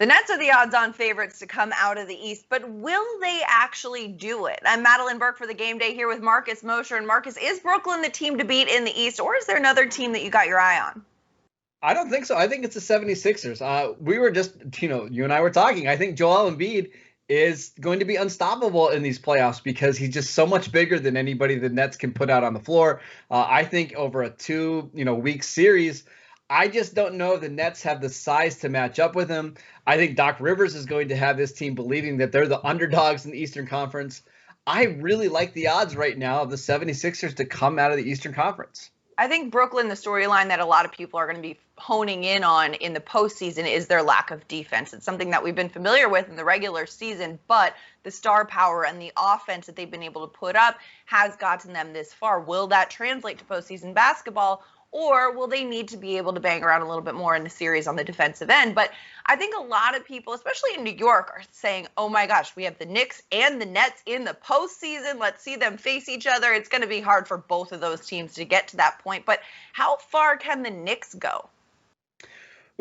The Nets are the odds-on favorites to come out of the East, but will they actually do it? I'm Madelyn Burke for the Game Day here with Marcus Mosher. And Marcus, is Brooklyn the team to beat in the East, or is there another team that you got your eye on? I don't think so. I think it's the 76ers. We were just, you and I were talking. I think Joel Embid is going to be unstoppable in these playoffs because he's just so much bigger than anybody the Nets can put out on the floor. I think over a week series, I just don't know if the Nets have the size to match up with him. I think Doc Rivers is going to have this team believing that they're the underdogs in the Eastern Conference. I really like the odds right now of the 76ers to come out of the Eastern Conference. I think Brooklyn, the storyline that a lot of people are going to be honing in on in the postseason is their lack of defense. It's something that we've been familiar with in the regular season, but the star power and the offense that they've been able to put up has gotten them this far. Will that translate to postseason basketball? Or will they need to be able to bang around a little bit more in the series on the defensive end? But I think a lot of people, especially in New York, are saying, oh my gosh, we have the Knicks and the Nets in the postseason. Let's see them face each other. It's going to be hard for both of those teams to get to that point. But how far can the Knicks go?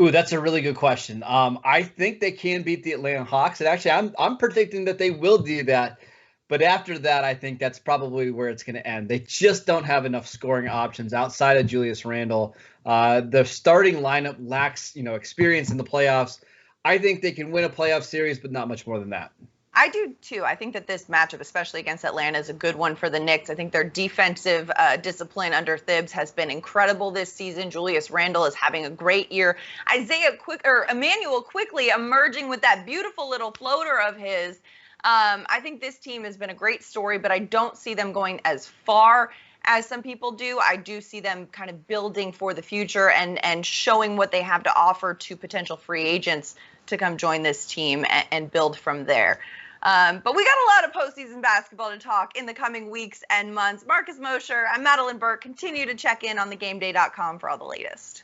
Ooh, that's a really good question. I think they can beat the Atlanta Hawks. And actually, I'm predicting that they will do that. But after that, I think that's probably where it's going to end. They just don't have enough scoring options outside of Julius Randle. The starting lineup lacks, experience in the playoffs. I think they can win a playoff series, but not much more than that. I do, too. I think that this matchup, especially against Atlanta, is a good one for the Knicks. I think their defensive discipline under Thibs has been incredible this season. Julius Randle is having a great year. Emmanuel quickly emerging with that beautiful little floater of his. I think this team has been a great story, but I don't see them going as far as some people do. I do see them kind of building for the future and showing what they have to offer to potential free agents to come join this team and build from there. But we got a lot of postseason basketball to talk in the coming weeks and months. Marcus Mosher, I'm Madelyn Burke. Continue to check in on thegameday.com for all the latest.